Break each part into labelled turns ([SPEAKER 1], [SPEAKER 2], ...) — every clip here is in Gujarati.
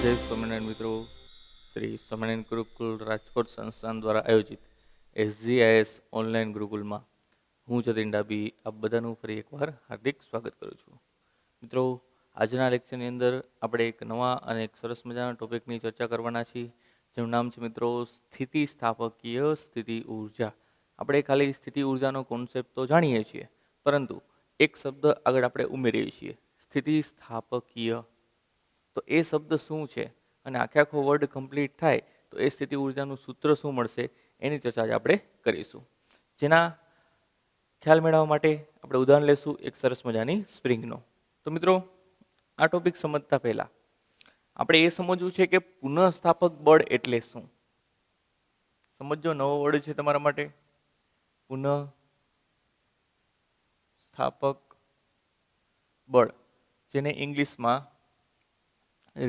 [SPEAKER 1] જય સ્વામિનારાયણ મિત્રો. શ્રી સ્વામિનારાયણ ગુરુકુલ રાજકોટ સંસ્થાન દ્વારા આયોજિત SGIS ઓનલાઈન ગુરુકુલમાં હું જતીન ડાબી આપ બધાનું ફરી એકવાર હાર્દિક સ્વાગત કરું છું. મિત્રો, આજના લેક્ચરની અંદર આપણે એક નવા અને એક સરસ મજાના ટોપિકની ચર્ચા કરવાના છીએ, જેનું નામ છે મિત્રો સ્થિતિસ્થાપકીય સ્થિતિ ઉર્જા. આપણે ખાલી સ્થિતિ ઉર્જાનો કોન્સેપ્ટ તો જાણીએ છીએ, પરંતુ એક શબ્દ આગળ આપણે ઉમેરીએ છીએ, સ્થિતિસ્થાપકીય. તો એ શબ્દ શું છે અને આખો વર્ડ કમ્પ્લીટ થાય તો એ સ્થિતિ ઉર્જાનું સૂત્ર શું મળશે એની ચર્ચા આપણે કરીશું. જેના ખ્યાલ મેળવવા માટે આપણે ઉદાહરણ લેશું એક સરસ મજાની સ્પ્રિંગનો. તો મિત્રો, આ ટોપિક સમજતા પહેલા આપણે એ સમજવું છે કે પુનઃસ્થાપક બળ એટલે શું. સમજો, નવો વર્ડ છે તમારા માટે, પુનઃસ્થાપક બળ, જેને ઇંગ્લિશમાં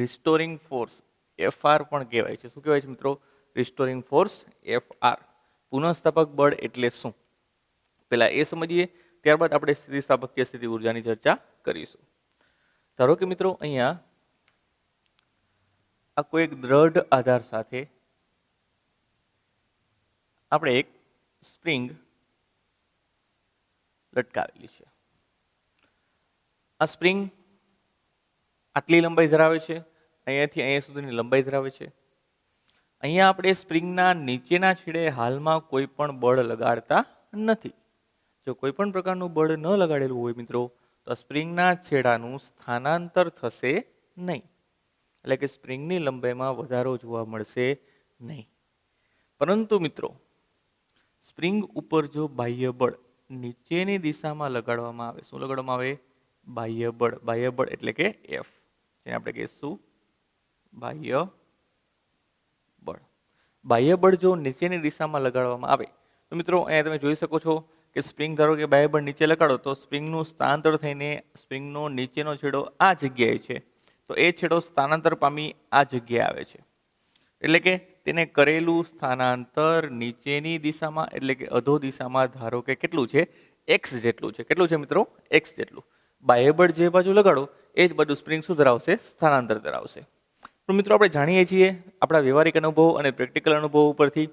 [SPEAKER 1] રિસ્ટોરિંગ ફોર્સ FR પણ કહેવાય છે. શું કહેવાય છે મિત્રો? Restoring force FR. પુનઃસ્થાપક બળ એટલે શું પહેલા એ સમજીએ, ત્યારબાદ આપણે સ્થિતિસ્થાપકીય સ્થિતિ ઉર્જાની ચર્ચા કરીશું. ધારો કે મિત્રો, અહીંયા આ કોઈ એક દ્રઢ આધાર સાથે આપણે એક સ્પ્રિંગ લટકાવેલી છે. આ સ્પ્રિંગ આટલી લંબાઈ ધરાવે છે, અહીંયાથી અહીંયા સુધીની લંબાઈ ધરાવે છે. અહીંયા આપણે સ્પ્રિંગના નીચેના છેડે હાલમાં કોઈ પણ બળ લગાડતા નથી. જો કોઈ પણ પ્રકારનું બળ ન લગાડેલું હોય મિત્રો, તો સ્પ્રિંગના છેડાનું સ્થાનાંતર થશે નહીં, એટલે કે સ્પ્રિંગની લંબાઈમાં વધારો જોવા મળશે નહીં. પરંતુ મિત્રો, સ્પ્રિંગ ઉપર જો બાહ્ય બળ નીચેની દિશામાં લગાડવામાં આવે, શું લગાડવામાં આવે? બાહ્ય બળ. બાહ્ય બળ એટલે કે F, જેને આપણે કહીશું બાહ્ય બળ. બાહ્ય બળ જો નીચેની દિશામાં લગાડવામાં આવે તો મિત્રો, અહીંયા તમે જોઈ શકો છો કે સ્પ્રિંગ, ધારો કે બાહ્ય બળ નીચે લગાડો તો સ્પ્રિંગનું સ્થાનાંતર થઈને સ્પ્રિંગનો નીચેનો છેડો આ જગ્યાએ છે, તો એ છેડો સ્થાનાંતર પામી આ જગ્યાએ આવે છે. એટલે કે તેને કરેલું સ્થાનાંતર નીચેની દિશામાં એટલે કે અધો દિશામાં ધારો કે કેટલું છે? X જેટલું છે. કેટલું છે મિત્રો? X જેટલું. બાહ્ય બળ જે બાજુ લગાડો એ જ બાજુ સ્પ્રિંગ શું ધરાવશે? સ્થાનાંતર ધરાવશે. તો મિત્રો, આપણે જાણીએ છીએ આપણા વ્યવહારિક અનુભવ અને પ્રેક્ટિકલ અનુભવ ઉપરથી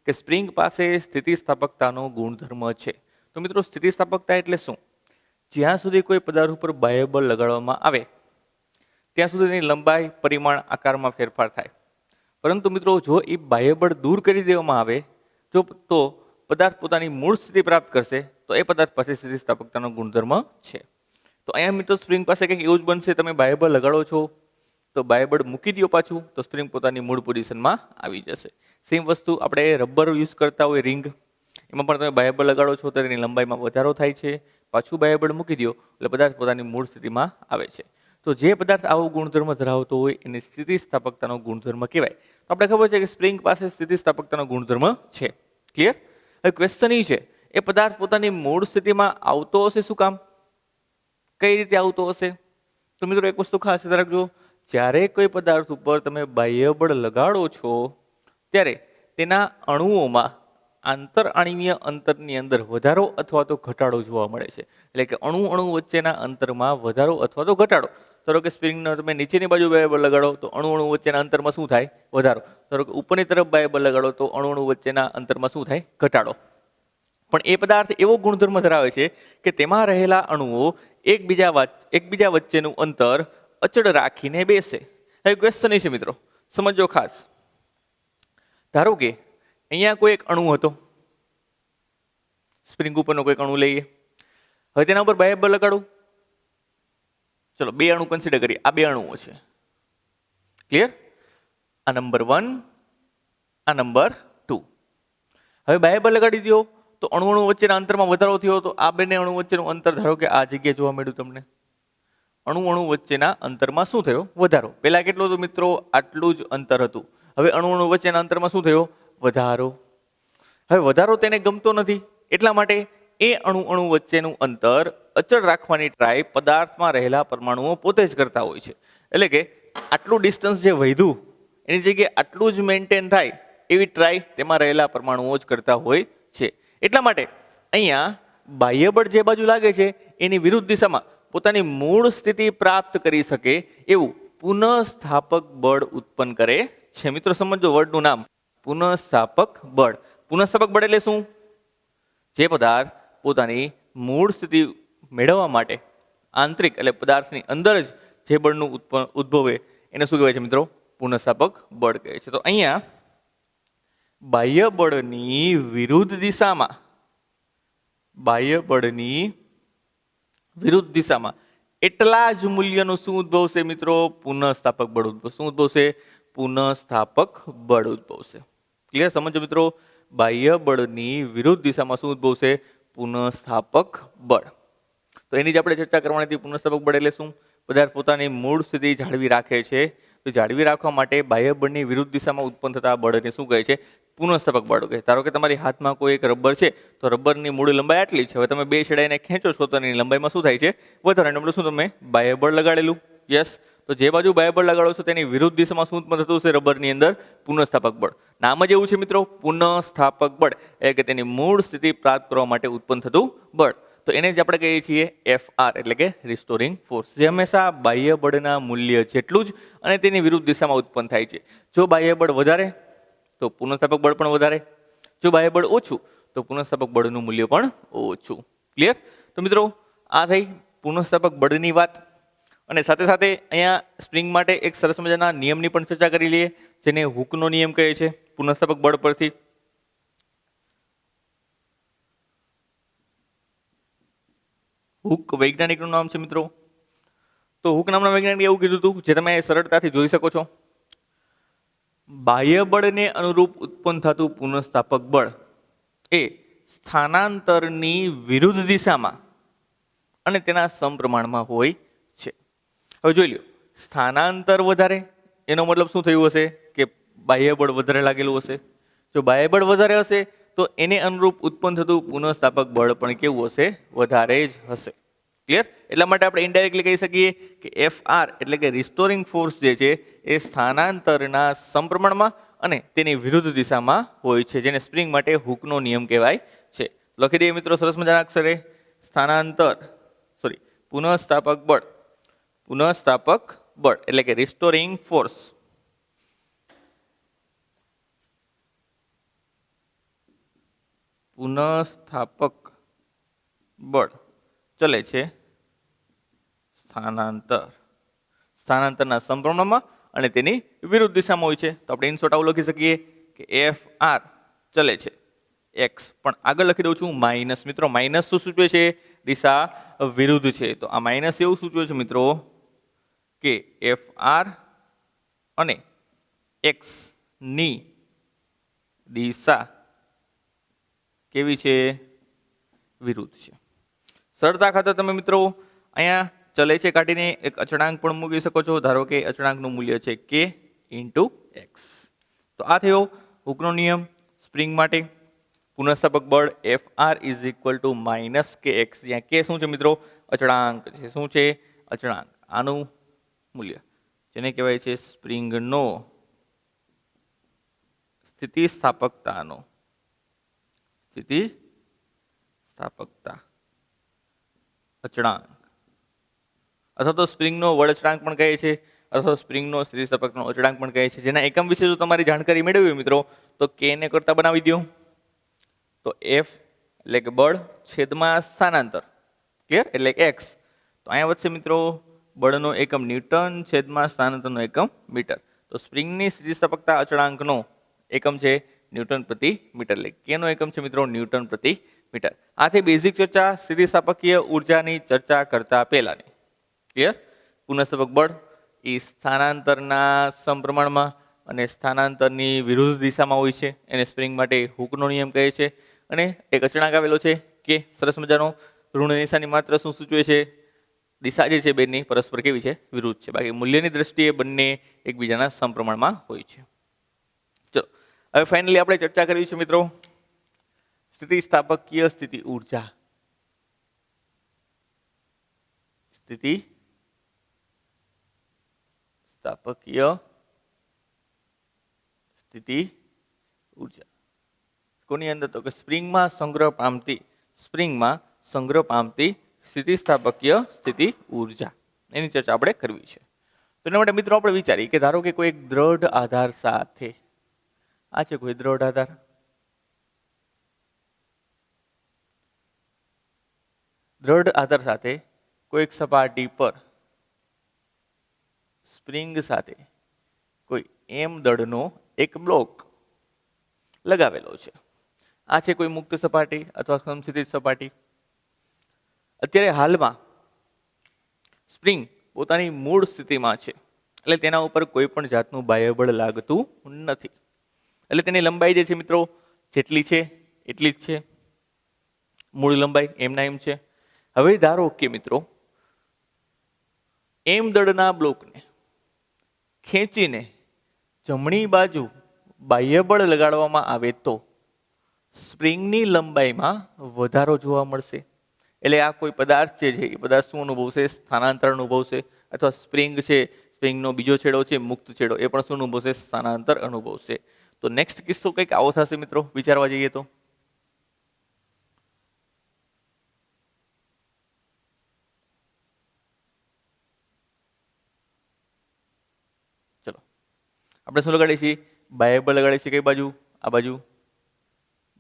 [SPEAKER 1] કે સ્પ્રિંગ પાસે સ્થિતિસ્થાપકતાનો ગુણધર્મ છે. તો મિત્રો, સ્થિતિસ્થાપકતા એટલે શું? જ્યાં સુધી કોઈ પદાર્થ ઉપર બાહ્ય બળ લગાડવામાં આવે ત્યાં સુધી તેની લંબાઈ, પરિમાણ, આકારમાં ફેરફાર થાય. પરંતુ મિત્રો, જો એ બાહ્ય બળ દૂર કરી દેવામાં આવે તો પદાર્થ પોતાની મૂળ સ્થિતિ પ્રાપ્ત કરશે, તો એ પદાર્થ પાસે સ્થિતિસ્થાપકતાનો ગુણધર્મ છે. તો અહીંયા મિત્રો, સ્પ્રિંગ પાસે કંઈક એવું જ બનશે. તમે બાહ્ય બળ લગાડો છો તો બાહ્ય બળ મૂકી દો પાછું, તો સ્પ્રિંગ પોતાની મૂળ પોઝિશનમાં આવી જશે. સેમ વસ્તુ આપણે રબર યુઝ કરતા હોય, રિંગ, એમાં પણ તમે બાહ્ય બળ લગાડો છો તો તેની લંબાઈમાં વધારો થાય છે. પાછું બાહ્ય બળ મૂકી દો એટલે પદાર્થ પોતાની મૂળ સ્થિતિમાં આવે છે. તો જે પદાર્થ આવો ગુણધર્મ ધરાવતો હોય એને સ્થિતિસ્થાપકતાનો ગુણધર્મ કહેવાય. તો આપણે ખબર છે કે સ્પ્રિંગ પાસે સ્થિતિસ્થાપકતાનો ગુણધર્મ છે. ક્લિયર? હવે ક્વેશ્ચન એ છે, એ પદાર્થ પોતાની મૂળ સ્થિતિમાં આવતો હશે શું કામ? કઈ રીતે આવતો હશે? તો મિત્રો, એક વસ્તુ ખાસ યાદ રાખજો, જ્યારે કોઈ પદાર્થ ઉપર તમે બાહ્ય બળ લગાડો છો ત્યારે તેના અણુઓમાં આંતરઆણ્વીય અંતરની અંદર વધારો અથવા તો ઘટાડો જોવા મળે છે. એટલે કે અણુ વચ્ચેના અંતરમાં વધારો અથવા તો ઘટાડો. ધારો કે સ્પ્રિંગનો તમે નીચેની બાજુ બાહ્ય બળ લગાડો તો અણુ વચ્ચેના અંતરમાં શું થાય? વધારો. ધારો કે ઉપરની તરફ બાહ્ય બળ લગાડો તો અણુ વચ્ચેના અંતરમાં શું થાય? ઘટાડો. પણ એ પદાર્થ એવો ગુણધર્મ ધરાવે છે કે તેમાં રહેલા અણુઓ એકબીજા વચ્ચેનું અંતર અચળ રાખીને બેસે. હવે ક્વેશ્ચન એ છે મિત્રો, સમજો ખાસ. ધારો કે અહીંયા કોઈ એક અણુ હતો, સ્પ્રિંગ ઉપરનો કોઈ અણુ લઈએ. હવે તેના ઉપર બાહ્ય બળ લગાડું. ચલો, બે અણુ કન્સિડર કરીએ. આ બે અણુઓ છે. ક્લિયર? આ નંબર 1, આ નંબર 2. હવે બાહ્ય બળ લગાડી દો તો અણુ વચ્ચેના અંતરમાં વધારો થયો, તો આ બંને અણુ વચ્ચેનું અંતર ધારો કે આ જગ્યાએ જોવા મળ્યું તમને. અણુ વચ્ચેના અંતરમાં શું થયો? વધારો. પહેલા કેટલું હતું મિત્રો? આટલું જ અંતર હતું. હવે અણુ વચ્ચેના અંતરમાં શું થયો? વધારો. હવે વધારો તેને ગમતો નથી, એટલા માટે એ અણુ વચ્ચેનું અંતર અચળ રાખવાની ટ્રાય પદાર્થમાં રહેલા પરમાણુઓ પોતે જ કરતા હોય છે. એટલે કે આટલું ડિસ્ટન્સ જે વધ્યું એની જગ્યાએ આટલું જ મેન્ટેન થાય એવી ટ્રાય તેમાં રહેલા પરમાણુઓ જ કરતા હોય છે. એટલા માટે અહીંયા બાહ્ય બળ જે બાજુ લાગે છે એની વિરુદ્ધ દિશામાં પોતાની મૂળ સ્થિતિ પ્રાપ્ત કરી શકે એવું પુનઃસ્થાપક બળ ઉત્પન્ન કરે છે. મિત્રો સમજો વર્ડનું નામ પુનઃસ્થાપક બળ. પુનઃસ્થાપક બળ એટલે શું? જે પદાર્થ પોતાની મૂળ સ્થિતિ મેળવવા માટે આંતરિક એટલે પદાર્થની અંદર જ જે બળનું ઉદ્ભવે એને શું કહેવાય છે મિત્રો? પુનઃસ્થાપક બળ કહે છે. તો અહીંયા બાહ્ય બળની વિરુદ્ધ દિશામાં એટલા જ મૂલ્યનું શું ઉદ્ભવશે મિત્રો? પુનઃસ્થાપક બળ ઉદ્ભવશે. શું ઉદ્ભવશે? પુનઃસ્થાપક બળ ઉદ્ભવશે. ક્લિયર? સમજો મિત્રો, બાહ્ય બળની વિરુદ્ધ દિશામાં શું ઉદ્ભવશે? પુનઃસ્થાપક બળ. તો એની જ આપણે ચર્ચા કરવાની હતી. પુનઃસ્થાપક બળ એટલે શું? પદાર્થ પોતાની મૂળ સ્થિતિ જાળવી રાખે છે. તો જાળવી રાખવા માટે બાહ્ય બળની વિરુદ્ધ દિશામાં ઉત્પન્ન થતા બળને શું કહે છે? પુનઃસ્થાપક બળ કહે. ધારો કે તમારી હાથમાં કોઈ એક રબર છે, તો રબરની મૂળ લંબાઈ આટલી છે. હવે તમે બે છેડાઈને ખેંચો છો તો એની લંબાઈમાં શું થાય છે? વધારાનું બળ. શું તમે બાહ્ય બળ લગાડેલું? યસ. તો જે બાજુ બાહ્ય બળ લગાડો છો તેની વિરુદ્ધ દિશામાં શું ઉત્પન્ન થતું હશે? રબરની અંદર પુનઃસ્થાપક બળ. નામ જ એવું છે મિત્રો, પુનઃસ્થાપક બળ, એટલે કે તેની મૂળ સ્થિતિ પ્રાપ્ત કરવા માટે ઉત્પન્ન થતું બળ. તો એને જ આપણે કહીએ છીએ FR એટલે કે રિસ્ટોરિંગ ફોર્સ, જે હંમેશા બાહ્ય બળના મૂલ્ય જેટલું જ અને તેની વિરુદ્ધ દિશામાં ઉત્પન્ન થાય છે. જો બાહ્ય બળ વધારે તો પુનઃસ્થાપક બળ પણ વધારે. જો બાહ્ય બળ ઓછું તો પુનઃસ્થાપક બળનું મૂલ્ય પણ ઓછું. ક્લિયર? તો મિત્રો આ થઈ પુનઃસ્થાપક બળની વાત. અને સાથે સાથે અહીંયા સ્પ્રિંગ માટે એક સરસ મજાના નિયમની પણ ચર્ચા કરી લઈએ, જેને હુકનો નિયમ કહે છે પુનઃસ્થાપક બળ પરથી. હુક વૈજ્ઞાનિકનું નામ છે મિત્રો. તો હુક નામના વૈજ્ઞાનિકે એવું કીધું હતું, જે તમે સરળતાથી જોઈ શકો છો. બાહ્ય બળને અનુરૂપ ઉત્પન્ન થતું પુનઃસ્થાપક બળ એ સ્થાનાંતરની વિરુદ્ધ દિશામાં અને તેના સમપ્રમાણમાં હોય છે. હવે જોઈ લો, સ્થાનાંતર વધારે એનો મતલબ શું થયું હશે? કે બાહ્ય બળ વધારે લાગેલું હશે. જો બાહ્ય બળ વધારે હશે તો એને અનુરૂપ ઉત્પન્ન થતું પુનઃસ્થાપક બળ પણ કેવું હશે? વધારે જ હશે. ક્લિયર? એટલા માટે આપણે ઇનડાયરેક્ટલી કહી શકીએ કે FR એટલે કે રિસ્ટોરિંગ ફોર્સ જે છે એ સ્થાનાંતરના સમપ્રમાણમાં અને તેની વિરુદ્ધ દિશામાં હોય છે, જેને સ્પ્રિંગ માટે હુકનો નિયમ કહેવાય છે. લખી દઈએ મિત્રો સરસ મજાના અક્ષરે. પુનઃસ્થાપક બળ એટલે કે રિસ્ટોરિંગ ફોર્સ. પુનઃસ્થાપક બળ ચલે છે સ્થાનાંતરના સમપ્રમાણમાં અને તેની વિરુદ્ધ દિશામાં હોય છે. તો આપણે ઇન શોર્ટ આવું લખી શકીએ કે FR ચલે છે X, પણ આગળ લખી દઉં છું માઇનસ. મિત્રો માઇનસ શું સૂચવે છે? દિશા વિરુદ્ધ છે. તો આ માઇનસ એવું સૂચવે છે મિત્રો કે FR અને X ની દિશા કેવી છે? વિરુદ્ધ છે. સરળતા ખાતર તમે મિત્રો અહીંયા ચલે છે કાઢીને એક અચળાંક પણ મૂકી શકો છો. ધારો કે અચળાંકનું મૂલ્ય છે K × X. તો આ થયો હુકનો નિયમ સ્પ્રિંગ માટે. પુનઃસ્થાપક બળ FR = -KX. જ્યાં K શું છે મિત્રો? અચળાંક છે. શું છે? અચળાંક. આનું મૂલ્ય જેને કહેવાય છે સ્પ્રિંગનો સ્થિતિસ્થાપકતા અચળાંક, અથવા તો સ્પ્રિંગનો બળ અચળાંક પણ કહે છે, અથવા સ્પ્રિંગનો સ્થિતિસ્થાપકનો અચળાંક પણ કહે છે. જેના એકમ વિશે જો તમારી જાણકારી મેળવવી હોય મિત્રો તો K ને કરતા બનાવી દો. તો F એટલે કે બળ છેદમાં સ્થાનાંતર, ક્લિયર? એટલે કે X. તો અહીંયા વધશે મિત્રો બળનો એકમ ન્યૂટન છેદમાં સ્થાનાંતરનો એકમ મીટર. તો સ્પ્રિંગની સ્થિતિસ્થાપકતા અચળાંકનો એકમ છે ન્યૂટન પ્રતિ મીટર. એટલે કેનો એકમ છે મિત્રો? ન્યૂટન પ્રતિ મીટર. આથી બેઝિક ચર્ચા સ્થિતિસ્થાપકીય ઉર્જાની ચર્ચા કરતા પહેલાની. ક્લિયર? પુનઃસ્થાપક બળ એ સ્થાનાંતરના સમપ્રમાણમાં અને સ્થાનાંતરની વિરુદ્ધ દિશામાં હોય છે. એને સ્પ્રિંગ માટે હુકનો નિયમ કહે છે. અને એક અચળાંક આવેલો છે કે સરસ મજાનો ઋણ નિશાની માત્ર શું સૂચવે છે? દિશા જે છે બેની પરસ્પર કેવી છે? વિરુદ્ધ છે. બાકી મૂલ્યની દ્રષ્ટિએ બંને એકબીજાના સમપ્રમાણમાં હોય છે. ચલો હવે ફાઇનલી આપણે ચર્ચા કરવી છે મિત્રો સ્થિતિસ્થાપકીય સ્થિતિ ઉર્જા. સ્થિતિસ્થાપકીય સ્થિતિ ઉર્જા કોની અંદર? તો કે સ્પ્રિંગમાં સંગ્રહ પામતી સ્થિતિસ્થાપકીય સ્થિતિ ઉર્જા. એની ચર્ચા આપણે કરવી છે. તો એના માટે મિત્રો આપણે વિચારીએ કે ધારો કે કોઈ એક દ્રઢ આધાર સાથે, આ છે કોઈ દ્રઢ આધાર, દ્રઢ આધાર સાથે કોઈ એક સપાટી પર સ્પ્રિંગ સાથે કોઈ એમ દળનો એક બ્લોક લગાવેલો છે. આ છે કોઈ મુક્ત સપાટી અથવા સમસ્થિત સપાટી. અત્યારે હાલમાં સ્પ્રિંગ પોતાની મૂળ સ્થિતિમાં છે, એટલે તેના ઉપર કોઈ પણ જાતનું બાહ્ય બળ લાગતું નથી. એટલે તેની લંબાઈ જે છે મિત્રો જેટલી છે એટલી જ છે, મૂળ લંબાઈ એમના એમ છે. હવે ધારો કે મિત્રો એમ દળના બ્લોકને ખેંચીને જમણી બાજુ બાહ્ય બળ લગાડવામાં આવે તો સ્પ્રિંગની લંબાઈમાં વધારો જોવા મળશે. એટલે આ કોઈ પદાર્થ છે એ પદાર્થ શું અનુભવશે? સ્થાનાંતર અનુભવશે. અથવા સ્પ્રિંગ છે, સ્પ્રિંગનો બીજો છેડો છે મુક્ત છેડો, એ પણ શું અનુભવશે? સ્થાનાંતર અનુભવશે. તો નેક્સ્ટ કિસ્સો કંઈક આવો થશે મિત્રો, વિચારવા જઈએ તો. ચલો આપણે શું લગાડીએ છીએ? બાહ્ય બળ લગાડીએ છીએ. કઈ બાજુ? આ બાજુ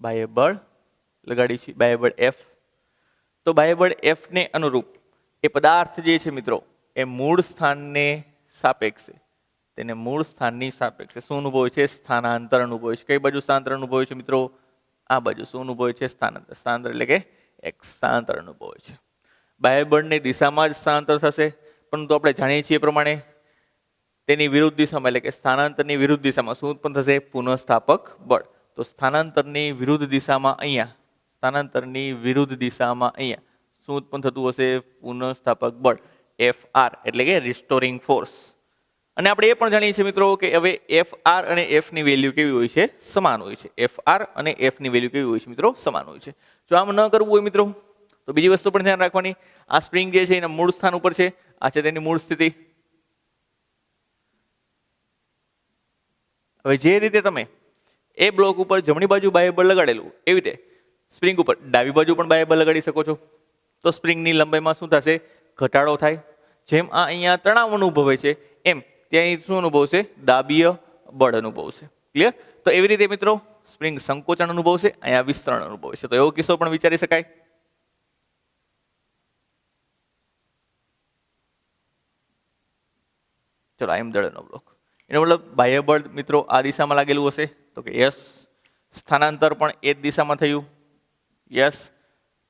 [SPEAKER 1] બાહ્ય બળ લગાડીએ છીએ, બાહ્ય બળ F. તો બાહ્ય બળ F ને અનુરૂપ એ પદાર્થ જે છે મિત્રો એ મૂળ સ્થાનને સાપેક્ષે, તેને મૂળ સ્થાનની સાપેક્ષે શું અનુભવે છે? સ્થાનાંતર અનુભવે છે. કઈ બાજુ સ્થાનાંતર અનુભવે છે મિત્રો? આ બાજુ. શું અનુભવે છે? સ્થાનાંતર. સ્થાનાંતર એટલે કે એક સ્થાનાંતર અનુભવે છે. બાહ્ય બળની દિશામાં જ સ્થાનાંતર થશે, પરંતુ આપણે જાણીએ છીએ એ પ્રમાણે તેની વિરુદ્ધ દિશામાં, એટલે કે સ્થાનાંતરની વિરુદ્ધ દિશામાં શું ઉત્પન્ન થશે? પુનઃસ્થાપક બળ. તો સ્થાનાંતરની વિરુદ્ધ દિશામાં અહીંયા, સ્થાનાંતરની વિરુદ્ધ દિશામાં અહીંયા શું ઉત્પન્ન થતું હશે? પુનઃસ્થાપક બળ Fr, એટલે કે રિસ્ટોરિંગ ફોર્સ. અને આપણે એ પણ જાણીએ છીએ મિત્રો કે હવે Fr અને F ની વેલ્યુ કેવી હોય છે? સમાન હોય છે. Fr અને F ની વેલ્યુ કેવી હોય છે મિત્રો? સમાન હોય છે. જો આમ ન કરવું હોય મિત્રો તો બીજી વસ્તુ પણ ધ્યાન રાખવાની. આ સ્પ્રિંગ જે છે એના મૂળ સ્થાન ઉપર છે, આ છે તેની મૂળ સ્થિતિ. હવે જે રીતે તમે એ બ્લોક ઉપર જમણી બાજુ બાહ્ય બળ લગાડેલું, એવી રીતે સ્પ્રિંગ ઉપર ડાબી બાજુ પણ બાહ્ય બળ લગાડી શકો છો. તો સ્પ્રિંગની લંબાઈમાં શું થશે? ઘટાડો થાય. જેમ આ અહીંયા તણાવ અનુભવે છે એમ ત્યાં શું અનુભવશે? દાબીય બળ અનુભવશે. ક્લિયર? તો એવી રીતે મિત્રો સ્પ્રિંગ સંકોચન અનુભવશે, અહીંયા વિસ્તરણ અનુભવશે. તો એવો કિસ્સો પણ વિચારી શકાય. ચલો એમ દળનો બ્લોક, એનો મતલબ બાહ્ય બળ મિત્રો આ દિશામાં લાગેલું હશે, તો કે યસ. સ્થાનાંતર પણ એ જ દિશામાં થયું, યસ.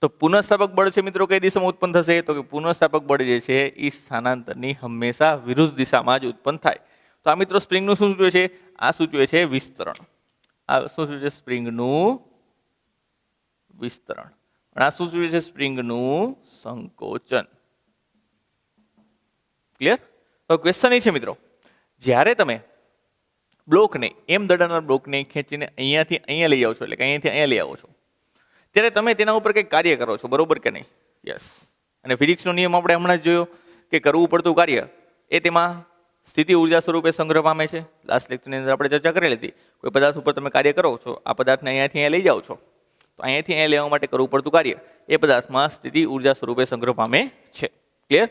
[SPEAKER 1] તો પુનઃસ્થાપક બળ છે મિત્રો કઈ દિશામાં ઉત્પન્ન થશે? તો કે પુનઃસ્થાપક બળ જે છે એ સ્થાનાંતરની હંમેશા વિરુદ્ધ દિશામાં જ ઉત્પન્ન થાય. તો આ મિત્રો સ્પ્રિંગનું શું સૂચવે છે? આ સૂચવે છે વિસ્તરણ. આ શું સૂચવે છે? સ્પ્રિંગનું વિસ્તરણ. અને આ શું સૂચવે છે? સ્પ્રિંગનું સંકોચન. ક્લિયર? તો ક્વેશ્ચન એ છે મિત્રો, જ્યારે તમે બ્લોકને એમ દળના બ્લોકને ખેંચીને અહીંયાથી અહીંયા લઈ આવો છો, એટલે કે અહીંયાથી અહીંયા લઈ આવો છો, ત્યારે તમે તેના ઉપર કંઈક કાર્ય કરો છો, બરોબર કે નહીં? યસ. અને ફિઝિક્સનો નિયમ આપણે હમણાં જ જોયો કે કરવું પડતું કાર્ય એ તેમાં સ્થિતિ ઉર્જા સ્વરૂપે સંગ્રહ પામે છે. લાસ્ટ લેક્ચરની અંદર આપણે ચર્ચા કરેલી હતી. કોઈ પદાર્થ ઉપર તમે કાર્ય કરો છો, આ પદાર્થને અહીંયાથી અહીંયા લઈ જાઓ છો, તો અહીંયાથી અહીંયા લેવા માટે કરવું પડતું કાર્ય એ પદાર્થમાં સ્થિતિ ઉર્જા સ્વરૂપે સંગ્રહ પામે છે. ક્લિયર?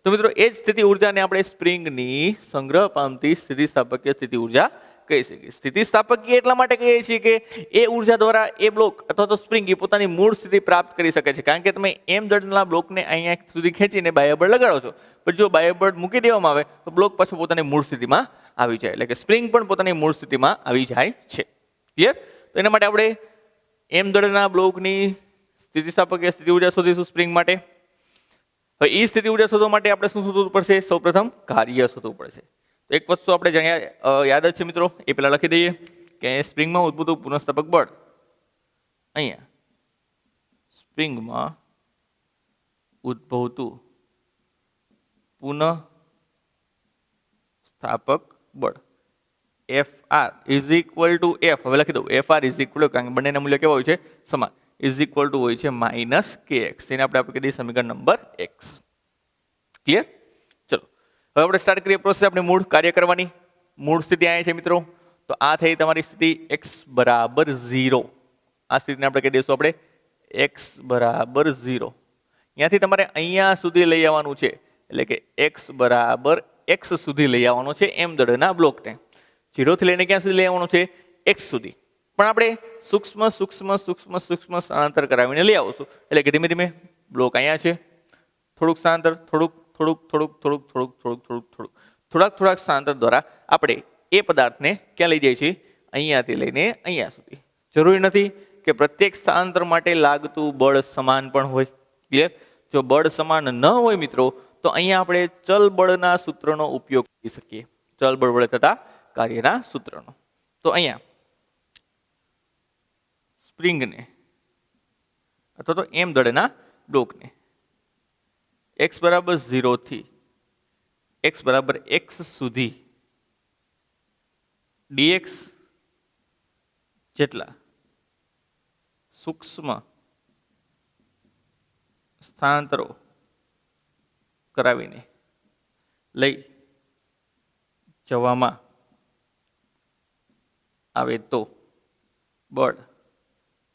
[SPEAKER 1] તો મિત્રો એ જ સ્થિતિ ઉર્જાને આપણે સ્પ્રિંગની સંગ્રહ પામતી સ્થિતિસ્થાપકીય સ્થિતિ ઉર્જા કહી શકીએ. સ્થિતિસ્થાપકીય એટલા માટે કહીએ છીએ કે એ ઉર્જા દ્વારા એ બ્લોક અથવા તો સ્પ્રિંગ એ પોતાની મૂળ સ્થિતિ પ્રાપ્ત કરી શકે છે. કારણ કે તમે એમ દળના બ્લોકને અહીંયા સુધી ખેંચીને બાહ્ય બળ લગાડો છો, પણ જો બાહ્ય બળ મૂકી દેવામાં આવે તો બ્લોક પાછો પોતાની મૂળ સ્થિતિમાં આવી જાય, એટલે કે સ્પ્રિંગ પણ પોતાની મૂળ સ્થિતિમાં આવી જાય છે. ક્લિયર? તો એના માટે આપણે એમ દળના બ્લોકની સ્થિતિસ્થાપકીય સ્થિતિ ઉર્જા શોધીશું સ્પ્રિંગ માટે. હવે એ સ્થિતિ ઉર્જા શોધવા માટે આપણે શું શોધવું પડશે? સૌપ્રથમ કાર્ય શોધવું પડશે. તો એક વસ્તુ આપણે જાણ્યા યાદ જ છે મિત્રો, એ પહેલા લખી દઈએ કે સ્પ્રિંગમાં ઉદ્ભવતું પુનઃસ્થાપક બળ, અહીંયા સ્પ્રિંગમાં ઉદ્ભવતું પુનઃસ્થાપક બળ Fr is equal to F. હવે લખી દઉં Fr ઇઝ ઇક્વલ ટુ, કારણ કે બંનેના મૂલ્ય કેવા હોય છે? સમાન. ઇઝ ઇક્વલ ટુ હોય છે માઇનસ kx. તેને આપણે આપી દઈએ સમીકરણ નંબર x. ક્લિયર? ચલો હવે આપણે સ્ટાર્ટ કરીએ પ્રોસેસ. આપણે મૂળ કાર્ય કરવાની. મૂળ સ્થિતિ અહીંયા છે મિત્રો, તો આ થઈ તમારી સ્થિતિ x બરાબર 0. આ સ્થિતિને આપણે કહી દઈશું આપણે x બરાબર 0. અહીંયાથી તમારે અહીંયા સુધી લઈ આવવાનું છે, એટલે કે x બરાબર x સુધી લઈ આવવાનો છે m દળના બ્લોકને. 0 થી લઈને ક્યાં સુધી લઈ આવવાનો છે? x સુધી. પણ આપણે સૂક્ષ્મ સૂક્ષ્મ સૂક્ષ્મ સૂક્ષ્મ સ્થાનાંતર કરાવીને લઈ આવશું. એટલે કે ધીમે ધીમે બ્લોક અહીંયા છે, થોડુંક સ્થાનાંતર, થોડુંક થોડુંક થોડુંક થોડુંક થોડુંક થોડુંક થોડુંક થોડુંક થોડાક થોડાક સ્થાનાંતર દ્વારા આપણે એ પદાર્થને ક્યાં લઈ જઈએ છીએ? અહીંયાથી લઈને અહીંયા સુધી. જરૂરી નથી કે પ્રત્યેક સ્થાનાંતર માટે લાગતું બળ સમાન પણ હોય. ક્લિયર? જો બળ સમાન ન હોય મિત્રો તો અહીંયા આપણે ચલ બળના સૂત્રનો ઉપયોગ કરી શકીએ. ચલ બળ વડે થતા કાર્યના સૂત્રનો. તો અહીંયા સ્પ્રિંગને અથવા તો m દળના બ્લોકને x બરાબર 0 થી x બરાબર x સુધી dx જેટલા સૂક્ષ્મ સ્થાનાંતરો કરાવીને લઈ જવામાં આવે તો બળ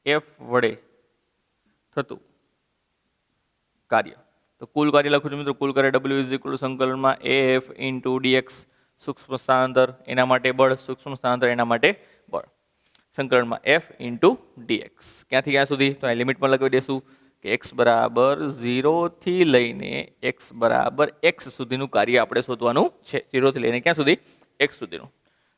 [SPEAKER 1] F વડે થતું કાર્ય. તો કુલ કાર્ય લખું છું મિત્રો. કુલ કાર્ય W ઇઝ ઇક્વલ ટુ સંકલનમાં AF ઇન્ટુ DX સૂક્ષ્મ સ્થાનાંતર એના માટે બળ, સૂક્ષ્મ સ્થાનાંતર એના માટે બળ. સંકલનમાં F ઇન્ટુ DX. ક્યાંથી ક્યાં સુધી? તો આ લિમિટમાં લગાવી દઈશું કે x બરાબર 0 થી લઈને x બરાબર x સુધીનું કાર્ય આપણે શોધવાનું છે. 0 થી લઈને ક્યાં સુધી? x સુધીનું.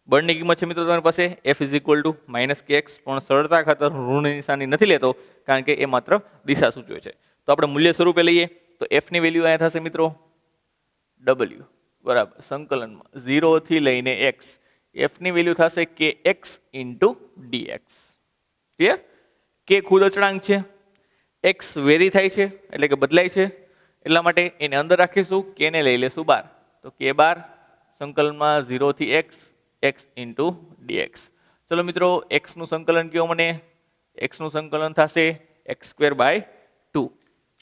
[SPEAKER 1] બળની કિંમત છે મિત્રો તમારી પાસે F is equal to -kx, પણ સરળતા ખાતર ઋણ નિશાની નથી લેતો કારણ કે એ માત્ર દિશા સૂચવે છે. તો આપણે મૂલ્ય સ્વરૂપે લઈએ તો F ની વેલ્યુ અહીંયા થશે મિત્રો W બરાબર સંકલનમાં 0 થી લઈને x. F ની વેલ્યુ થશે kx into dx. Clear? k ખુદ અચળાંક છે, x વેરી થાય છે એટલે કે બદલાય છે, એટલા માટે એને અંદર રાખીશું, k ને લઈ લેશું બહાર. તો k બાર સંકલનમાં 0 થી x x ઇન્ટુ dx. ચલો મિત્રો x નું સંકલન કયો મને? x નું સંકલન થશે x² બાય 2.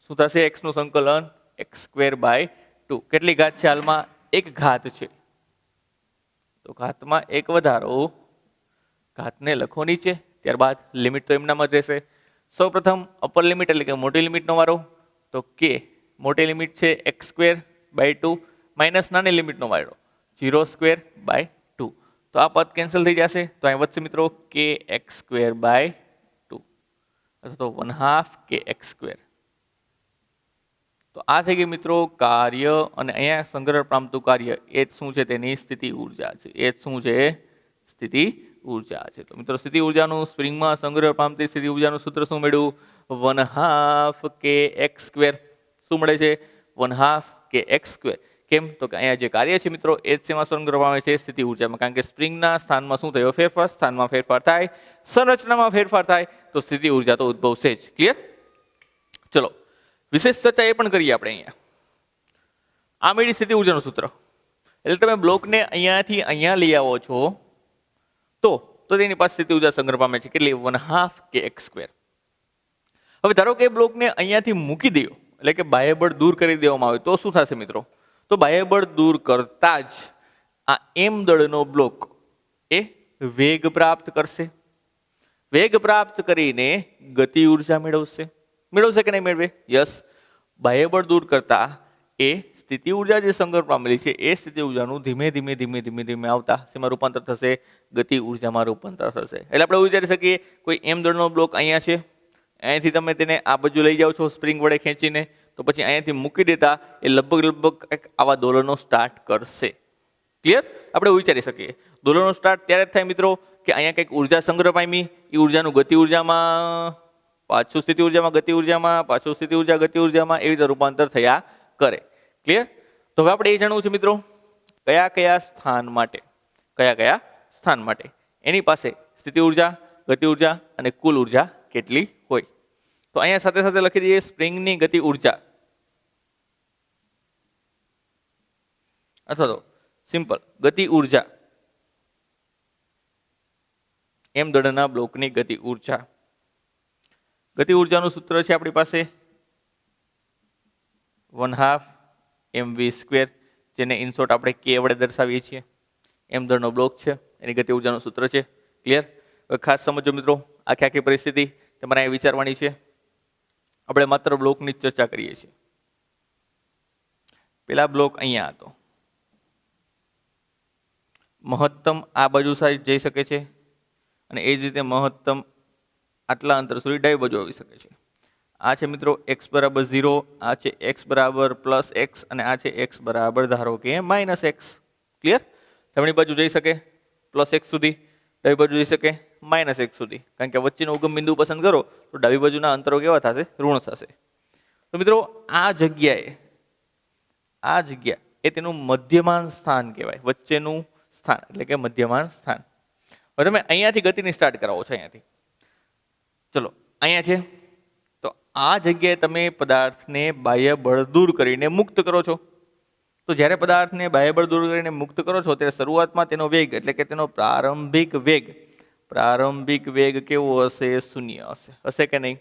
[SPEAKER 1] શું થશે x નું સંકલન? x² by 2. કેટલી ઘાત છે હાલમાં? 1 ઘાત છે. તો ઘાતમાં 1 વધારો, ઘાતને લખો નીચે, ત્યારબાદ લિમિટ તો એમનામાં જ રહેશે. સૌપ્રથમ અપર લિમિટ એટલે કે મોટી લિમિટનો વારો. તો k મોટી લિમિટ છે x² બાય 2 માઇનસ નાની લિમિટનો વારો 0² બાય 2. તો આ પદ કેન્સલ થઈ જશે. તો અહીં વધશે મિત્રો kx² બાય 2 અથવા તો 1/2 kx². તો આ થઈ ગઈ મિત્રો કાર્ય, અને અહીંયા સંગ્રહ પામતું કાર્ય એ શું છે? તેની સ્થિતિ ઉર્જા છે. એ શું છે? સ્થિતિ ઉર્જા છે. તો મિત્રો સ્થિતિ ઉર્જાનું સ્પ્રિંગમાં સંગ્રહ પામતી સ્થિતિ ઉર્જાનું સૂત્ર શું મળ્યું? 1/2 kx². શું મળે છે? 1/2 kx². કેમ? તો કે અહીંયા જે કાર્ય છે મિત્રો એ જ શેમાં સંગ્રહ પામે છે? સ્થિતિ ઉર્જામાં. કારણ કે સ્પ્રિંગના સ્થાનમાં શું થયો? ફેરફાર. સ્થાનમાં ફેરફાર થાય, સંરચનામાં ફેરફાર થાય તો સ્થિતિ ઉર્જા તો ઉદ્ભવશે જ. ક્લિયર? ચલો વિશેષ ચર્ચા એ પણ કરીએ આપણે. અહીંયા આ મેળી સ્થિતિ ઉર્જાનું સૂત્ર. એટલે તમે બ્લોકને અહીંયાથી અહીંયા લઈ આવો છો તો તેની પાસે સ્થિતિ ઉર્જા સંગ્રહ પામે છે. કેટલી? 1/2 kx². હવે ધારો કે બ્લોકને અહીંયાથી મૂકી દો એટલે કે બાહ્ય બળ દૂર કરી દેવામાં આવે તો શું થશે મિત્રો? તો બાહ્ય બળ દૂર કરતા જ આ m દળનો બ્લોક એ વેગ પ્રાપ્ત કરશે. વેગ પ્રાપ્ત કરીને ગતિ ઉર્જા મેળવશે. મેળવશે કે નહીં મેળવે? યસ. બાહ્ય બળ દૂર કરતા એ સ્થિતિ ઉર્જા જે સંગ્રહ પામેલી છે એ સ્થિતિ ઉર્જાનું ધીમે ધીમે ધીમે ધીમે ધીમે આવતા શેમાં રૂપાંતર થશે? ગતિ ઉર્જામાં રૂપાંતર થશે. એટલે આપણે વિચારી શકીએ કોઈ m દળનો બ્લોક અહીંયા છે, અહીંયાથી તમે તેને આ બાજુ લઈ જાઓ છો સ્પ્રિંગ વડે ખેંચીને, તો પછી અહીંયાથી મૂકી દેતા એ લગભગ આવા દોલનો સ્ટાર્ટ કરશે. ક્લિયર? આપણે વિચારી શકીએ દોલનો સ્ટાર્ટ ત્યારે જ થાય મિત્રો કે અહીંયા કંઈક ઉર્જા સંગ્રહ પામી, એ ઉર્જાનું ગતિ ઉર્જામાં, પાછું સ્થિતિ ઉર્જામાં, ગતિ ઉર્જામાં, પાછું સ્થિતિ ઉર્જા ગતિ ઉર્જામાં, એવી રીતે રૂપાંતર થયા કરે. ક્લિયર? તો હવે આપણે એ જાણવું છે મિત્રો કયા કયા સ્થાન માટે, કયા કયા સ્થાન માટે એની પાસે સ્થિતિ ઉર્જા, ગતિ ઉર્જા અને કુલ ઉર્જા કેટલી હોય. તો અહીંયા સાથે સાથે લખી દઈએ સ્પ્રિંગની ગતિ ઉર્જા અથવા તો સિમ્પલ ગતિ ઉર્જા, m દળના બ્લોકની ગતિ ઉર્જા. ગતિ ઉર્જાનું સૂત્ર છે આપણી પાસે 1/2 mv², જેને ઇન શોર્ટ આપણે k વડે દર્શાવીએ છીએ. m દળનો બ્લોક છે એની ગતિ ઉર્જાનું સૂત્ર છે. ક્લિયર? ખાસ સમજો મિત્રો, આખી આખી પરિસ્થિતિ તમારે અહીંયા વિચારવાની છે. આપણે માત્ર બ્લોકની જ ચર્ચા કરીએ છીએ. પેલા બ્લોક અહીંયા હતો, મહત્તમ આ બાજુ સાઈડ જઈ શકે છે અને એ જ રીતે મહત્તમ આટલા અંતર સુધી ડાબી બાજુ આવી શકે છે. આ છે મિત્રો x બરાબર 0, આ છે x બરાબર +x અને આ છે x બરાબર ધારો કે -x. ક્લિયર? જમણી બાજુ જઈ શકે +x સુધી, ડાબી બાજુ જઈ શકે -x સુધી, કારણ કે વચ્ચેનો ઉગમ બિંદુ પસંદ કરો તો ડાબી બાજુના અંતરો કેવા થશે? ઋણ થશે. તો મિત્રો આ જગ્યા એ તેનું મધ્યમાન સ્થાન કહેવાય, વચ્ચેનું સ્થાન એટલે કે મધ્યમાન સ્થાન. હવે તમે અહીંયાથી ગતિની સ્ટાર્ટ કરાવો છો, અહીંયાથી ચલો અહીંયા છે તો આ જગ્યાએ તમે પદાર્થને બાહ્ય બળ દૂર કરીને મુક્ત કરો છો. તો જ્યારે પદાર્થને બાહ્ય બળ દૂર કરીને મુક્ત કરો છો ત્યારે શરૂઆતમાં તેનો વેગ એટલે કે તેનો પ્રારંભિક વેગ કેવો હશે? શૂન્ય હશે. હશે કે નહીં?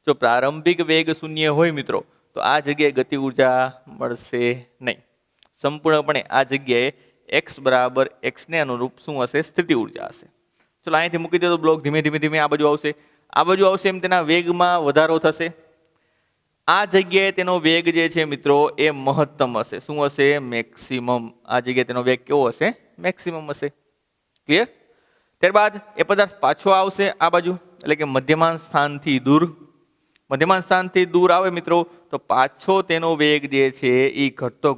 [SPEAKER 1] જો પ્રારંભિક વેગ શૂન્ય હોય મિત્રો તો આ જગ્યાએ ગતિ ઉર્જા મળશે નહીં. સંપૂર્ણપણે આ જગ્યાએ x બરાબર x ને અનુરૂપ શું હશે? સ્થિતિ ઉર્જા હશે. ચલો અહીંથી મૂકી દો તો બ્લોક ધીમે ધીમે આ બાજુ આવશે. આ બાજુ આવશે એમ તેના વેગમાં વધારો થશે. આ જગ્યાએ તેનો વેગ જે છે મિત્રો એ મહત્તમ હશે. શું હશે? મેક્સિમમ. આ જગ્યાએ તેનો વેગ કેવો હશે? મેક્સિમમ હશે. ક્લિયર? ત્યારબાદ એ પદાર્થ પાછો આવશે આ બાજુ એટલે કે મધ્યમાન સ્થાનથી દૂર આવે મિત્રો તો પાછો તેનો વેગ જે છે એ ઘટતો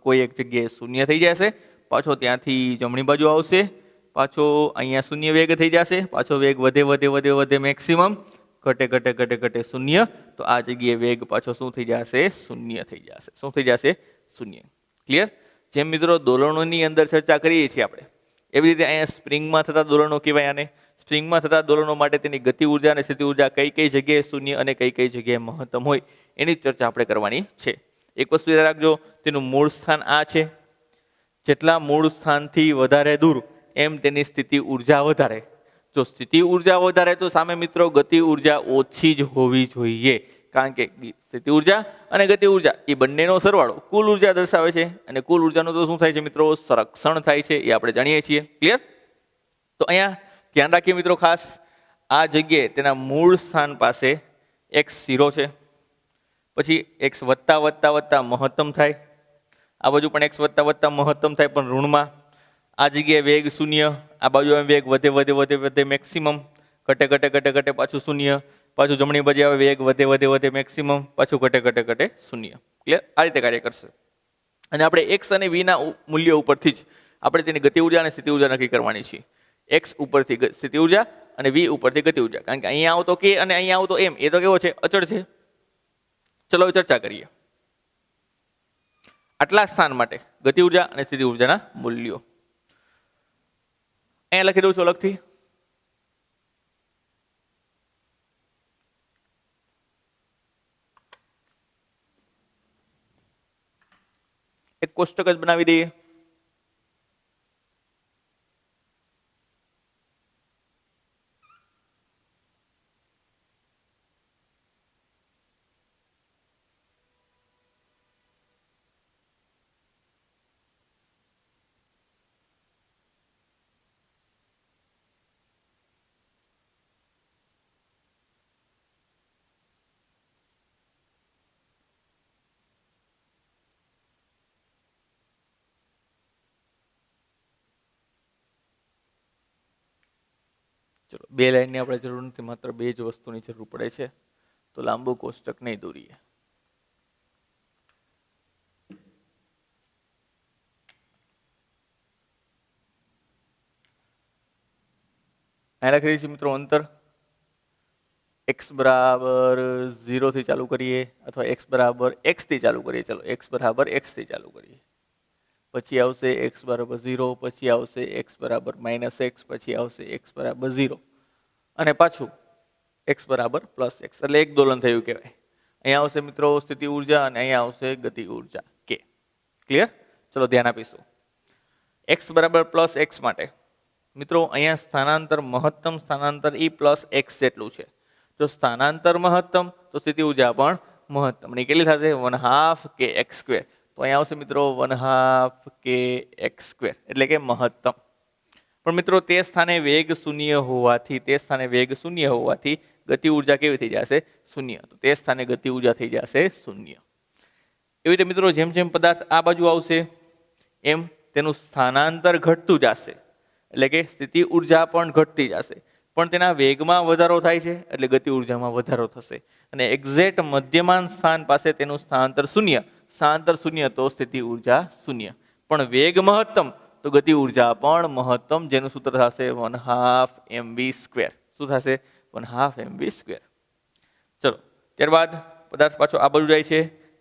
[SPEAKER 1] કોઈ એક જગ્યાએ શૂન્ય થઈ જશે. પાછો ત્યાંથી જમણી બાજુ આવશે, પાછો અહીંયા શૂન્ય વેગ થઈ જશે, પાછો વેગ વધે મેક્સિમમ, ઘટે શૂન્ય. તો આ જગ્યાએ વેગ પાછો શું થઈ જશે? શૂન્ય થઈ જશે. શું થઈ જશે? શૂન્ય. ક્લિયર? જેમ મિત્રો દોલનોની અંદર ચર્ચા કરીએ છીએ આપણે, એવી રીતે અહીંયા સ્પ્રિંગમાં થતા દોલનો કહેવાય. આને સ્પ્રિંગમાં થતા દોલનો માટે તેની ગતિ ઉર્જા અને સ્થિતિ ઉર્જા કઈ જગ્યાએ શૂન્ય અને કઈ જગ્યાએ મહત્તમ હોય એની ચર્ચા આપણે કરવાની છે. એક વસ્તુ યાદ રાખજો, તેનું મૂળ સ્થાન આ છે. જેટલા મૂળ સ્થાનથી વધારે દૂર એમ તેની સ્થિતિ ઉર્જા વધારે. જો સ્થિતિ ઉર્જા વધારે તો સામે મિત્રો ગતિ ઉર્જા ઓછી જ હોવી જોઈએ, કારણ કે સ્થિતિ ઉર્જા અને ગતિ ઉર્જા એ બંનેનો સરવાળો કુલ ઉર્જા દર્શાવે છે અને કુલ ઉર્જાનું તો શું થાય છે મિત્રો? સંરક્ષણ થાય છે, એ આપણે જાણીએ છીએ. ક્લિયર? તો અહીંયા ધ્યાન રાખીએ મિત્રો ખાસ, આ જગ્યાએ તેના મૂળ સ્થાન પાસે x0 છે, પછી x વત્તા મહત્તમ થાય, આ બાજુ પણ x વત્તા મહત્તમ થાય પણ ઋણમાં. આ જગ્યાએ વેગ શૂન્ય, આ બાજુ વેગ વધે મેક્સિમમ, ઘટે પાછું શૂન્ય, પાછું જમણી બાજુ આવે વેગ વધે મેક્સિમમ, પાછું ઘટે શૂન્ય. ક્લિયર? આ રીતે કાર્ય કરશે. અને આપણે x અને v ના મૂલ્યો ઉપરથી જ આપણે તેની ગતિ ઉર્જા અને સ્થિતિ ઉર્જા નક્કી કરવાની છે. x ઉપરથી સ્થિતિ ઉર્જા અને v ઉપરથી ગતિ ઉર્જા, કારણ કે અહીંયા આવતો k અને અહીંયા આવતો m, એ તો કેવો છે? અચળ છે. ચલો હવે ચર્ચા કરીએ આટલા સ્થાન માટે ગતિ ઉર્જા અને સ્થિતિ ઉર્જાના મૂલ્યો. અહીંયા લખી દઉં છું અલગથી. એક કોષ્ટક જ બનાવી દઈએ. ચલો 2 લાઈનની આપણે જરૂર નથી, માત્ર 2 જ વસ્તુની જરૂર પડે છે, તો લાંબુ કોષ્ટક નહીં દોરીએ. અહીં લખી દઈએ છીએ મિત્રો અંતર x બરાબર 0 થી ચાલુ કરીએ અથવા x બરાબર x થી ચાલુ કરીએ. ચલો x બરાબર x થી ચાલુ કરીએ, પછી આવશે x બરાબર 0, પછી આવશે x બરાબર -x, પછી આવશે x બરાબર 0 અને પાછું x બરાબર +x, એટલે એક દોલન થયું કહેવાય. અહીંયા આવશે મિત્રો સ્થિતિ ઉર્જા અને અહીંયા આવશે ગતિ ઉર્જા k. ક્લિયર? ચલો ધ્યાન આપીશું. x બરાબર +x માટે મિત્રો અહીંયા સ્થાનાંતર મહત્તમ સ્થાનાંતર e +x જેટલું છે. જો સ્થાનાંતર મહત્તમ તો સ્થિતિ ઉર્જા પણ મહત્તમ. કેટલી થશે? 1/2 kx². તો અહીંયા આવશે મિત્રો 1/2 kx², એટલે કે મહત્તમ. પણ મિત્રો તે સ્થાને વેગ શૂન્ય હોવાથી ગતિ ઉર્જા કેવી થઈ જશે? શૂન્ય. તો તે સ્થાને ગતિ ઉર્જા થઈ જશે શૂન્ય. એવી રીતે મિત્રો જેમ જેમ પદાર્થ આ બાજુ આવશે એમ તેનું સ્થાનાંતર ઘટતું જશે, એટલે કે સ્થિતિ ઉર્જા પણ ઘટતી જશે, પણ તેના વેગમાં વધારો થાય છે એટલે ગતિ ઉર્જામાં વધારો થશે. અને એક્ઝેક્ટ મધ્યમાન સ્થાન પાસે તેનું સ્થાનાંતર શૂન્ય તો સ્થિતિ ઉર્જા શૂન્ય. પણ વેગ મહત્તમ તો ગતિ ઉર્જા પણ મહત્તમ, જેનું સૂત્ર થશે 1/2 mv². શું થશે? 1/2 mv². ચલો ત્યારબાદ પદાર્થ પાછો આ બાજુ જાય છે,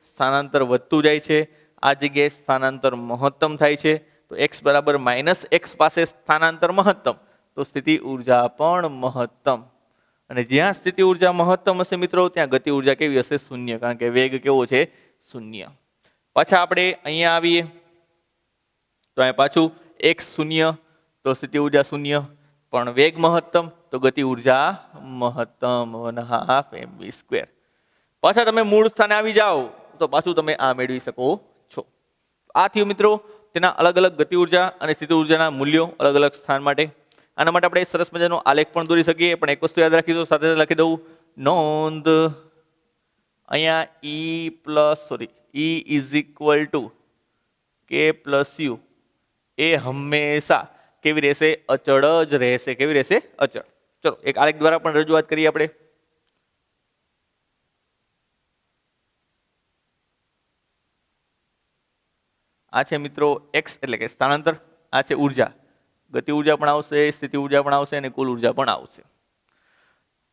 [SPEAKER 1] સ્થાનાંતર વધતું જાય છે. આ જગ્યાએ સ્થાનાંતર મહત્તમ થાય છે, તો x બરાબર -x પાસે સ્થાનાંતર મહત્તમ તો સ્થિતિ ઉર્જા પણ મહત્તમ. અને જ્યાં સ્થિતિ ઉર્જા મહત્તમ હશે મિત્રો, ત્યાં ગતિ ઉર્જા કેવી હશે? શૂન્ય, કારણ કે વેગ કેવો છે? શૂન્ય. પાછા આપણે અહીંયા આવીએ તો અહીંયા પાછું x શૂન્ય તો સ્થિતિ ઉર્જા શૂન્ય, પણ વેગ મહત્તમ તો ગતિ ઉર્જા મહત્તમ 1/2 mv². પાછા તમે મૂળ સ્થાને આવી જાઓ તો પાછું તમે આ મેળવી શકો છો. આ થયું મિત્રો તેના અલગ અલગ ગતિ ઉર્જા અને સ્થિતિ ઉર્જાના મૂલ્યો અલગ અલગ સ્થાન માટે. આના માટે આપણે સરસ મજાનો આલેખ પણ દોરી શકીએ, પણ એક વસ્તુ યાદ રાખી દો, સાથે લખી દઉં નોંધ. અહીંયા E is equal to K plus U એ હંમેશા કેવી રહેશે? અચળ જ રહેશે. કેવી રહેશે? અચળ. ચલો એક આલેખ દ્વારા પણ રજૂઆત કરીએ આપણે. આ છે મિત્રો x એટલે કે સ્થાનાંતર, આ છે ઉર્જા, ગતિ ઉર્જા પણ આવશે, સ્થિતિ ઉર્જા પણ આવશે અને કુલ ઉર્જા પણ આવશે.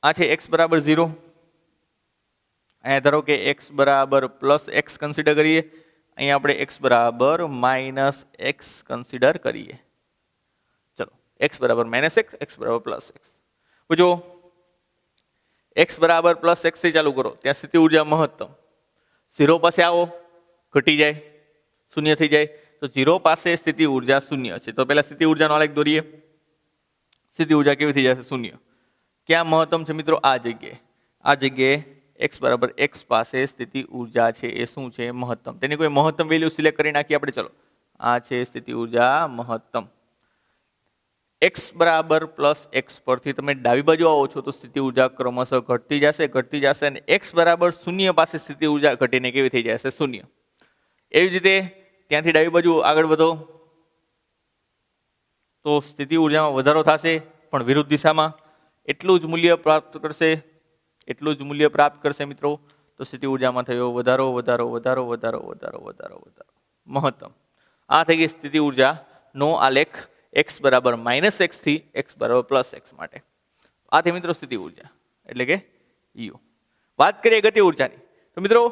[SPEAKER 1] આ છે x બરાબર 0. અહીંયા ધારો કે x બરાબર +x કન્સિડર કરીએ, અહીંયા આપણે x બરાબર -x કન્સિડર કરીએ. ચલો x બરાબર -x, x બરાબર +x. જો x બરાબર +x થી ચાલુ કરો, ત્યાં સ્થિતિ ઉર્જા મહત્તમ. 0 પાસે આવો, ઘટી જાય, શૂન્ય થઈ જાય, તો 0 પાસે સ્થિતિ ઉર્જા શૂન્ય છે. તો પહેલા સ્થિતિ ઉર્જાનો આલેખ દોરીએ. સ્થિતિ ઉર્જા કેવી થઈ જશે? શૂન્ય. ક્યાં મહત્તમ છે મિત્રો? આ જગ્યાએ x બરાબર x પાસે સ્થિતિ ઉર્જા છે એ શું છે? મહત્તમ. તેની કોઈ મહત્તમ વેલ્યુ સિલેક્ટ કરી નાખીએ આપણે. ચલો આ છે સ્થિતિ ઉર્જા મહત્તમ. x બરાબર +x પરથી તમે ડાબી બાજુ આવો છો તો સ્થિતિ ઉર્જા ક્રમશઃ ઘટતી જશે અને x બરાબર 0 પાસે સ્થિતિ ઉર્જા ઘટીને કેવી થઈ જશે? શૂન્ય. એવી જ રીતે ત્યાંથી ડાબી બાજુ આગળ વધો તો સ્થિતિ ઉર્જામાં વધારો થશે, પણ વિરુદ્ધ દિશામાં. એટલું જ મૂલ્ય પ્રાપ્ત કરશે મિત્રો. તો સ્થિતિ ઉર્જામાં થયો વધારો મહત્તમ. આ થઈ ગઈ સ્થિતિ ઉર્જાનો આલેખ x બરાબર -x થી x બરાબર +x માટે. આ થઈ મિત્રો સ્થિતિ ઉર્જા એટલે કે U. વાત કરીએ ગતિ ઉર્જાની તો મિત્રો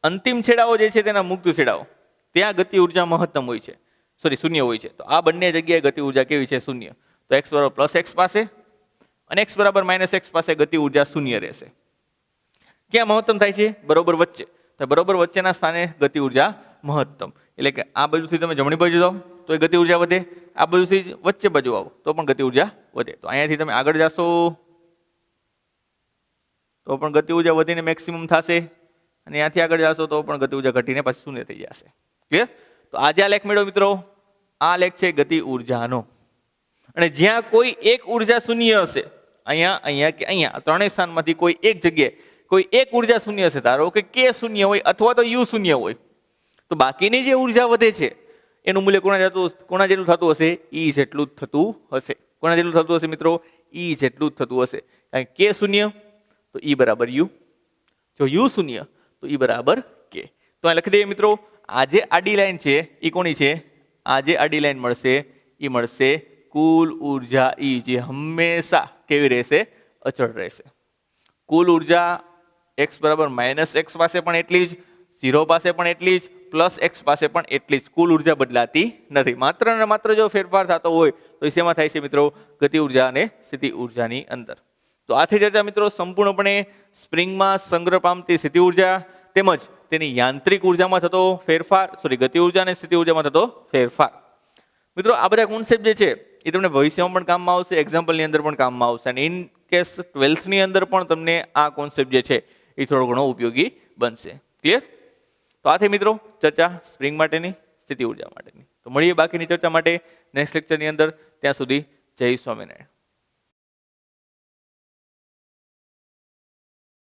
[SPEAKER 1] અંતિમ છેડાઓ જે છે તેના મુક્ત છેડાઓ, ત્યાં ગતિ ઉર્જા મહત્તમ હોય છે, શૂન્ય હોય છે. તો આ બંને જગ્યાએ ગતિ ઉર્જા કેવી છે? શૂન્ય. તો x બરાબર +x પાસે અને x બરાબર -x પાસે ગતિ ઉર્જા શૂન્ય રહેશે. ક્યાં મહત્તમ થાય છે? બરોબર વચ્ચે. તો બરોબર વચ્ચેના સ્થાને ગતિ ઉર્જા મહત્તમ. એટલે કે આ બાજુથી તમે જમણી બાજુ જાઓ તો એ ગતિ ઉર્જા વધે, આ બાજુથી વચ્ચે બાજુ આવો તો પણ ગતિ ઉર્જા વધે. તો અહીંયાથી તમે આગળ જશો તો પણ ગતિ ઉર્જા વધીને મેક્સિમમ થશે, અને અહીંયાથી આગળ જશો તો પણ ગતિ ઉર્જા ઘટીને પછી શૂન્ય થઈ જશે. ક્લિયર? તો આજે આ લેખ મેળવો મિત્રો, આ લેખ છે ગતિ ઉર્જાનો. અને જ્યાં કોઈ એક ઉર્જા શૂન્ય હશે, અહીંયા કે અહીંયા ત્રણેય સ્થાનમાંથી કોઈ એક જગ્યાએ કોઈ એક ઉર્જા શૂન્ય હશે, ધારો કે K શૂન્ય હોય અથવા તો U શૂન્ય હોય, તો બાકીની જે ઉર્જા વધે છે એનું મૂલ્ય કોના જેટલું થતું હશે? E જેટલું જ થતું હશે. કોના જેટલું થતું હશે મિત્રો? E જેટલું જ થતું હશે. કારણ કે K શૂન્ય તો E બરાબર U, જો U શૂન્ય તો E બરાબર K. તો અહીં લખી દઈએ મિત્રો, આ જે આડી લાઈન છે એ કોની છે? આ જે આડી લાઈન મળશે એ મળશે કુલ ઉર્જા E, જે હંમેશા કેવી રહેશે? અચળ રહેશે. કુલ ઉર્જા x બરાબર -x પાસે પણ એટલી જ, 0 પાસે પણ એટલી જ, +x પાસે પણ એટલી જ. કુલ ઉર્જા બદલાતી નથી. માત્ર ને માત્ર જો ફેરફાર થતો હોય તો શેમાં થાય છે મિત્રો? ગતિ ઉર્જા અને સ્થિતિ ઉર્જાની અંદર. તો આથી ચર્ચા મિત્રો સંપૂર્ણપણે સ્પ્રિંગમાં સંગ્રહ પામતી સ્થિતિ ઉર્જા તેમજ તેની યાંત્રિક ઉર્જામાં થતો ફેરફાર, ગતિ ઉર્જા અને સ્થિતિ ઉર્જામાં થતો ફેરફાર. મિત્રો આ બધા કોન્સેપ્ટ જે છે એ તમને ભવિષ્યમાં પણ કામમાં આવશે, એક્ઝામ્પલની અંદર પણ કામમાં આવશે, અને ઇન કેસ 12th ની અંદર પણ તમને આ કોન્સેપ્ટ જે છે એ થોડો ઘણો ઉપયોગી બનશે. ક્લિયર? તો આથી મિત્રો ચર્ચા સ્પ્રિંગ માટેની, સ્થિતિ ઉર્જા માટેની. તો મળીએ બાકીની ચર્ચા માટે નેક્સ્ટ લેક્ચરની અંદર. ત્યાં સુધી જય સ્વામિનારાયણ.